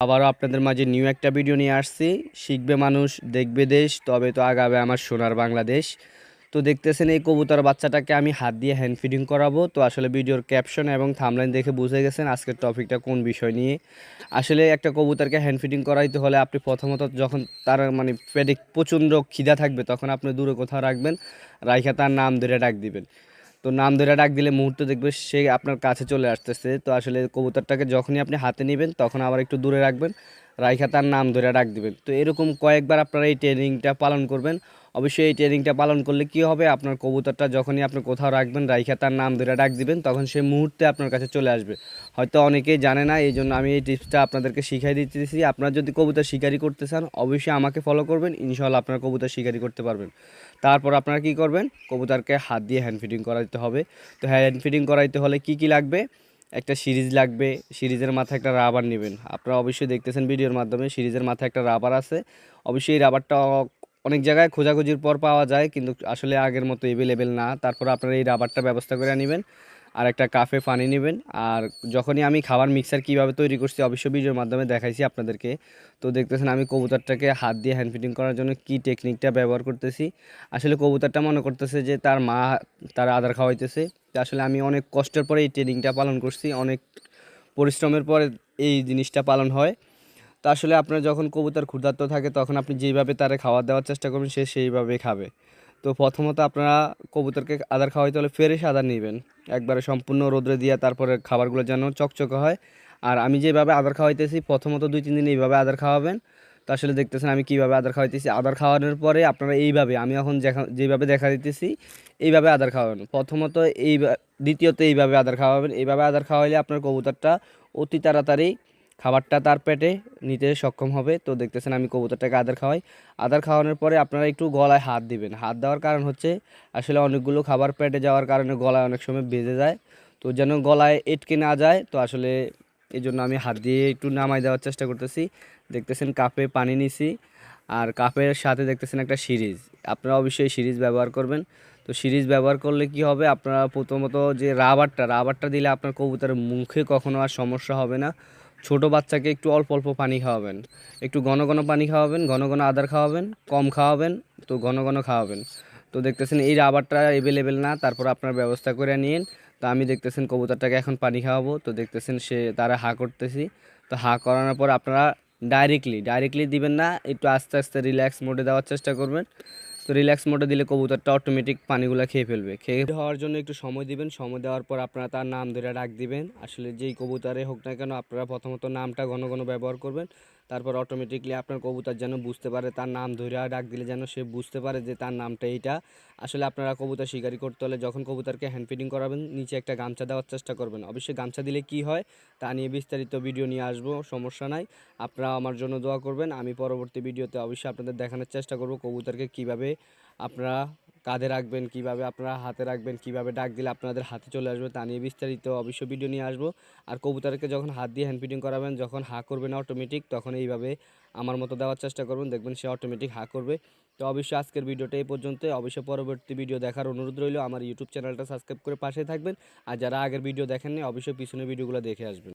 আবারও আপনাদের মাঝে নিউ একটা ভিডিও নিয়ে আসছি। শিখবে মানুষ, দেখবে দেশ, তবে তো আগাবে আমার সোনার বাংলাদেশ। তো দেখতেছেন এই কবুতর বাচ্চাটাকে আমি হাত দিয়ে হ্যান্ড ফিডিং করাবো। তো আসলে ভিডিওর ক্যাপশন এবং থাম্বনেইল দেখে বুঝে গেছেন আজকের টপিকটা কোন বিষয় নিয়ে। আসলে একটা কবুতরকে হ্যান্ড ফিডিং করাইতে হলে আপনি প্রথমত যখন তার মানে পেটে প্রচণ্ড খিদা থাকবে তখন আপনি দূরে কোথাও রাখবেন, রাইখা তার নাম ধরে ডাক দিবেন। তো নাম ধরে ডাক দিলে মুহূর্তে দেখবে সে আপনার কাছে চলে আসতেছে। তো আসলে কবুতরটাকে যখনই আপনি হাতে নেবেন তখন আবার একটু দূরে রাখবেন, রাইখা তার নাম ধরে ডাক দিবেন। তো এরকম কয়েকবার আপনারা এই ট্রেনিংটা পালন করবেন। অবশ্যই এই ট্রেনিংটা পালন করলে কি হবে, আপনার কবুতরটা যখনই আপনি কোথাও রাখবেন, রাইখা তার নাম ধরে ডাক দিবেন, তখন সে মুহূর্তে আপনার কাছে চলে আসবে। হয়তো অনেকেই জানে না, এই জন্য আমি এই টিপসটা আপনাদেরকে শিখাই দিতেছি। আপনারা যদি কবুতর শিকারি করতে চান অবশ্যই আমাকে ফলো করবেন, ইনশাআল্লাহ আপনার কবুতর শিকারি করতে পারবেন। তারপর আপনারা কি করবেন, কবুতরকে হাত দিয়ে হ্যান্ড ফিডিং করাইতে হবে। তো হ্যান্ড ফিডিং করাইতে হলে কি কি লাগবে, একটা সিরিজ লাগবে। সিরিজের মাথায় একটা রাবার নেবেন। আপনারা অবশ্যই দেখতেছেন ভিডিওর মাধ্যমে সিরিজের মাথায় একটা রাবার আছে। অবশ্যই এই রাবারটা অনেক জায়গায় খোঁজাখুঁজির পর পাওয়া যায়, কিন্তু আসলে আগের মতো এভেলেবেল না। তারপর আপনারা এই রাবারটা ব্যবস্থা করে নেবেন। আর একটা কাফে পানি নেবেন। আর যখনই আমি খাবার মিক্সার কীভাবে তৈরি করছি অবশ্যই ভিডিওর মাধ্যমে দেখাইছি আপনাদেরকে। তো দেখতেছেন আমি কবুতরটাকে হাত দিয়ে হ্যান্ড ফিডিং করার জন্য কী টেকনিকটা ব্যবহার করতেছি। আসলে কবুতরটা মনে করতেছে যে তার মা তার আদর খাওয়াইতেছে। তো আসলে আমি অনেক কষ্টের পরে এই ট্রেনিংটা পালন করছি, অনেক পরিশ্রমের পরে এই জিনিসটা পালন হয়। তো আসলে আপনার যখন কবুতর ক্ষুধার্ত থাকে তখন আপনি যেইভাবে তারে খাবার দেওয়ার চেষ্টা করবেন সে সেইভাবেই খাবে। তো প্রথমত আপনারা কবুতরকে আদার খাওয়াইতে হলে ফ্রেশ আদার নেবেন, একবারে সম্পূর্ণ রোদ্রে দিয়ে, তারপরে খাবারগুলো যেন চকচকে হয়। আর আমি যেভাবে আদার খাওয়াইতেছি প্রথমত 2-3 দিন এইভাবে আদার খাওয়াবেন। তো আসলে দেখতেছেন আমি কীভাবে আদার খাওয়াইতেছি। আদার খাওয়ানোর পরে আপনারা এইভাবে আমি এখন যেভাবে দেখা দিতেছি এইভাবে আদার খাওয়াবেন প্রথমত। এই দ্বিতীয়ত এইভাবে আদার খাওয়াবেন। এইভাবে আদার খাওয়াইলে আপনার কবুতরটা অতি তাড়াতাড়ি খাবারটা তার পেটে নিতে সক্ষম হবে। তো দেখতেছেন আমি কবুতরটাকে আদার খাওয়াই। আদার খাওয়ানোর পরে আপনারা একটু গলায় হাত দিবেন। হাত দেওয়ার কারণ হচ্ছে আসলে অনেকগুলো খাবার পেটে যাওয়ার কারণে গলায় অনেক সময় বেজে যায়। তো যেন গলায় এটকে না যায়, তো আসলে এই জন্য আমি হাত দিয়ে একটু নামাই দেওয়ার চেষ্টা করতেছি। দেখতেছেন কাপে পানি নিছি, আর কাপের সাথে দেখতেছেন একটা সিরিজ। আপনারা অবশ্যই সিরিজ ব্যবহার করবেন। তো সিরিজ ব্যবহার করলে কি হবে, আপনারা প্রথমত যে রাবারটা দিলে আপনার কবুতরের মুখে কখনো আর সমস্যা হবে না। ছোট বাচ্চাকে একটু অল্প অল্প পানি খাওয়াবেন, একটু ঘন ঘন পানি খাওয়াবেন, ঘন ঘন আদার খাওয়াবেন, কম খাওয়াবেন, তো ঘন ঘন খাওয়াবেন। তো দেখতেছেন এই রাবারটা এভেলেবেল না, তারপর আপনার ব্যবস্থা করে নিন। তো আমি দেখতেছেন কবুতরটাকে এখন পানি খাওয়াবো। তো দেখতেছেন সে তারা হা করতেছি। তো হা করানোর পর আপনারা ডাইরেক্টলি দিবেন না, একটু আস্তে আস্তে রিল্যাক্স মোডে দেওয়ার চেষ্টা করবেন। তো রিল্যাক্স মোডে দিলে কবুতরটা অটোমেটিক পানিগুলো খেয়ে ফেলবে। খেয়ে হওয়ার জন্য একটু সময় দিবেন। সময় দেওয়ার পর আপনারা তার নাম ধরে ডাক দিবেন। আসলে যেই কবুতরে হোক না কেন আপনারা প্রথমত নামটা ঘন ঘন ব্যবহার করবেন। তারপর অটোমেটিকলি আপনার কবুতর যেন বুঝতে পারে, তার নাম ধরে ডাক দিলে যেন সে বুঝতে পারে যে তার নামটা এইটা। আসলে আপনারা কবুতর শিকারি করতে হলে যখন কবুতরকে হ্যান্ড ফিডিং করাবেন নিচে একটা গামছা দেওয়ার চেষ্টা করবেন। অবশ্যই গামছা দিলে কি হয় তা নিয়ে বিস্তারিত ভিডিও নিয়ে আসবো, সমস্যা নাই। আপনারা আমার জন্য দোয়া করবেন। আমি পরবর্তী ভিডিওতে অবশ্যই আপনাদের দেখানোর চেষ্টা করব কবুতরকে কিভাবে আপনারা কাঁধে রাখবেন, কিভাবে আপনারা হাতে রাখবেন, কিভাবে ডাক দিলে আপনাদের হাতে চলে আসবে তা নিয়ে বিস্তারিত অবশ্যই ভিডিও নিয়ে আসবো। আর কবুতরকে যখন হাত দিয়ে হ্যান্ড ফিডিং করাবেন, যখন হা করবে না অটোমেটিক, তখন এইভাবে আমার মতো দেওয়ার চেষ্টা করবেন, দেখবেন সে অটোমেটিক হা করবে। তো অবশ্যই আজকের ভিডিওটা এই পর্যন্ত। অবশ্যই পরবর্তী ভিডিও দেখার অনুরোধ রইল। আমার ইউটিউব চ্যানেলটা সাবস্ক্রাইব করে পাশে থাকবেন। আর যারা আগের ভিডিও দেখেননি অবশ্যই পিছনের ভিডিওগুলো দেখে আসবেন।